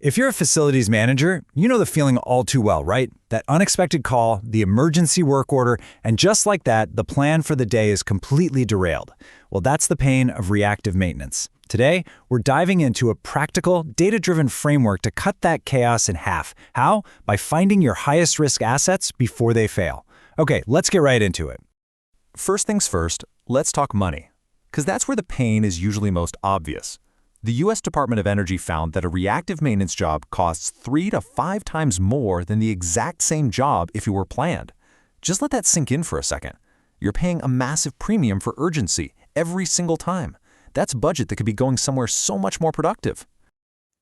If you're a facilities manager, you know the feeling all too well, right? That unexpected call, the emergency work order, and just like that, the plan for the day is completely derailed. Well, that's the pain of reactive maintenance. Today, we're diving into a practical, data-driven framework to cut that chaos in half. How? By finding your highest risk assets before they fail. Okay, let's get right into it. First things first, let's talk money, because that's where the pain is usually most obvious. The U.S. Department of Energy found that a reactive maintenance job costs 3 to 5 times more than the exact same job if it were planned. Just let that sink in for a second. You're paying a massive premium for urgency every single time. That's budget that could be going somewhere so much more productive.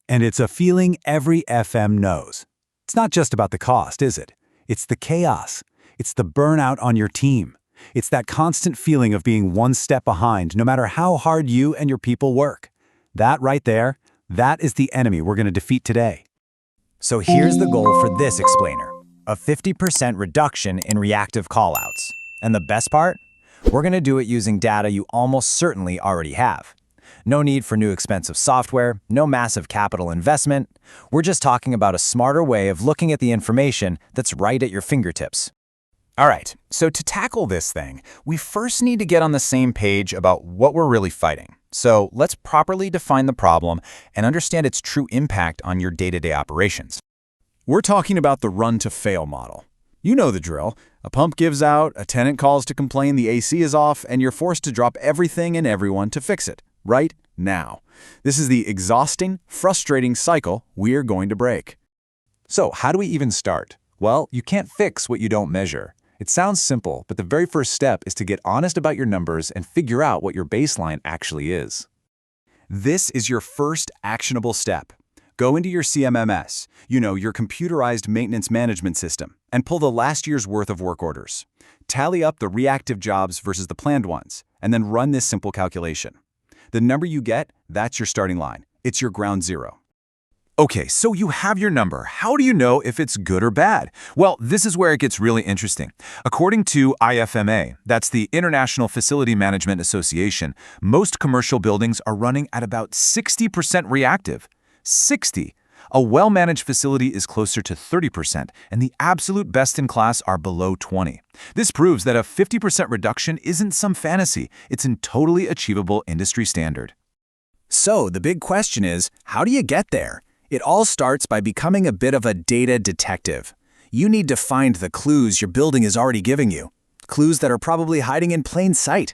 And it's a feeling every FM knows. It's not just about the cost, is it? It's the chaos. It's the burnout on your team. It's that constant feeling of being one step behind, no matter how hard you and your people work. That right there, that is the enemy we're going to defeat today. So here's the goal for this explainer, a 50% reduction in reactive callouts. And the best part? We're going to do it using data you almost certainly already have. No need for new expensive software, no massive capital investment. We're just talking about a smarter way of looking at the information that's right at your fingertips. All right, so to tackle this thing, we first need to get on the same page about what we're really fighting. So let's properly define the problem and understand its true impact on your day-to-day operations. We're talking about the run-to-fail model. You know the drill. A pump gives out, a tenant calls to complain the AC is off, and you're forced to drop everything and everyone to fix it, right now. This is the exhausting, frustrating cycle we're going to break. So how do we even start? Well, you can't fix what you don't measure. It sounds simple, but the very first step is to get honest about your numbers and figure out what your baseline actually is. This is your first actionable step. Go into your CMMS, your computerized maintenance management system, and pull the last year's worth of work orders. Tally up the reactive jobs versus the planned ones, and then run this simple calculation. The number you get, that's your starting line. It's your ground zero. Okay, so you have your number. How do you know if it's good or bad? Well, this is where it gets really interesting. According to IFMA, that's the International Facility Management Association, most commercial buildings are running at about 60% reactive. 60. A well-managed facility is closer to 30%, and the absolute best in class are below 20. This proves that a 50% reduction isn't some fantasy. It's a totally achievable industry standard. So the big question is, how do you get there? It all starts by becoming a bit of a data detective. You need to find the clues your building is already giving you, clues that are probably hiding in plain sight.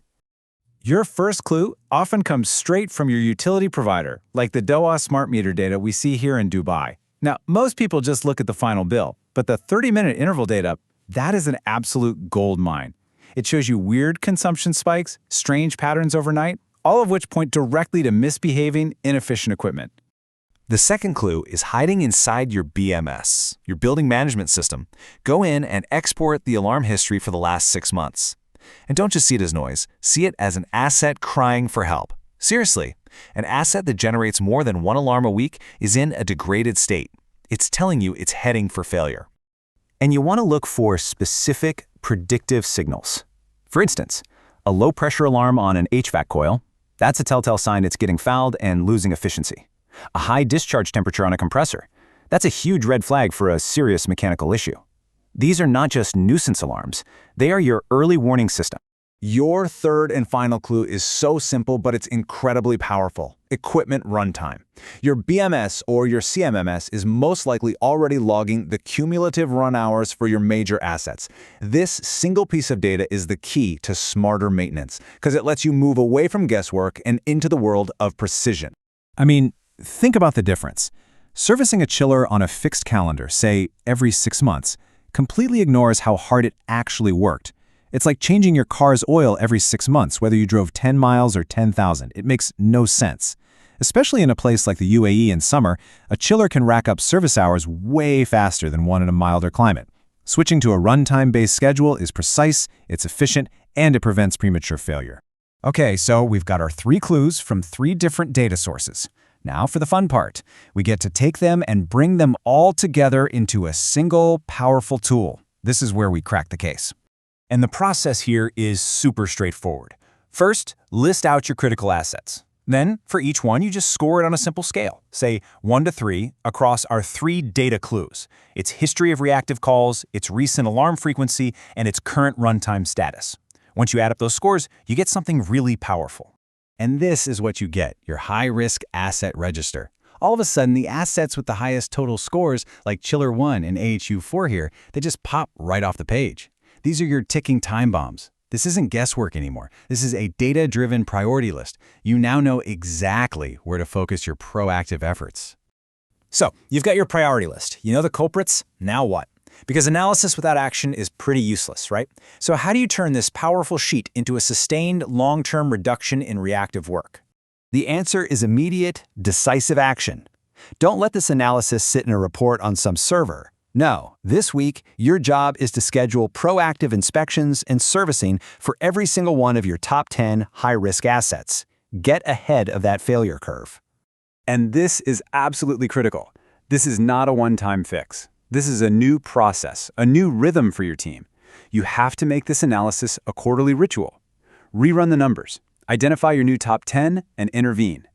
Your first clue often comes straight from your utility provider, like the DOA smart meter data we see here in Dubai. Now, most people just look at the final bill, but the 30-minute interval data, that is an absolute gold mine. It shows you weird consumption spikes, strange patterns overnight, all of which point directly to misbehaving, inefficient equipment. The second clue is hiding inside your BMS, your building management system. Go in and export the alarm history for the last 6 months. And don't just see it as noise, see it as an asset crying for help. Seriously, an asset that generates more than one alarm a week is in a degraded state. It's telling you it's heading for failure. And you want to look for specific predictive signals. For instance, a low-pressure alarm on an HVAC coil, that's a telltale sign it's getting fouled and losing efficiency. A high discharge temperature on a compressor, that's a huge red flag for a serious mechanical issue. These are not just nuisance alarms, they are your early warning system. Your third and final clue is so simple, but it's incredibly powerful. Equipment runtime. Your BMS or your CMMS is most likely already logging the cumulative run hours for your major assets. This single piece of data is the key to smarter maintenance, because it lets you move away from guesswork and into the world of precision. Think about the difference. Servicing a chiller on a fixed calendar, say every 6 months, completely ignores how hard it actually worked. It's like changing your car's oil every 6 months, whether you drove 10 miles or 10,000. It makes no sense. Especially in a place like the UAE in summer, a chiller can rack up service hours way faster than one in a milder climate. Switching to a runtime-based schedule is precise, it's efficient, and it prevents premature failure. Okay, so we've got our 3 clues from 3 different data sources. Now for the fun part. We get to take them and bring them all together into a single, powerful tool. This is where we crack the case. And the process here is super straightforward. First, list out your critical assets. Then, for each one, you just score it on a simple scale, say 1 to 3, across our 3 data clues: its history of reactive calls, its recent alarm frequency, and its current runtime status. Once you add up those scores, you get something really powerful. And this is what you get, your high-risk asset register. All of a sudden, the assets with the highest total scores, like Chiller 1 and AHU 4 here, they just pop right off the page. These are your ticking time bombs. This isn't guesswork anymore. This is a data-driven priority list. You now know exactly where to focus your proactive efforts. So, you've got your priority list. You know the culprits. Now what? Because analysis without action is pretty useless, right? So how do you turn this powerful sheet into a sustained, long-term reduction in reactive work? The answer is immediate, decisive action. Don't let this analysis sit in a report on some server. No, this week, your job is to schedule proactive inspections and servicing for every single one of your top 10 high-risk assets. Get ahead of that failure curve. And this is absolutely critical. This is not a one-time fix. This is a new process, a new rhythm for your team. You have to make this analysis a quarterly ritual. Rerun the numbers, identify your new top 10, and intervene.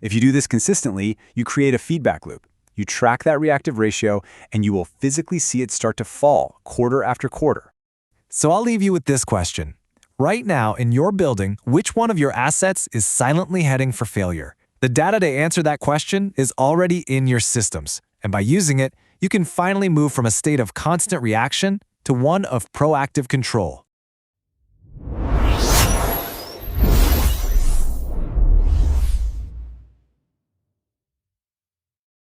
If you do this consistently, you create a feedback loop. You track that reactive ratio, and you will physically see it start to fall quarter after quarter. So I'll leave you with this question. Right now, in your building, which one of your assets is silently heading for failure? The data to answer that question is already in your systems, and by using it, you can finally move from a state of constant reaction to one of proactive control.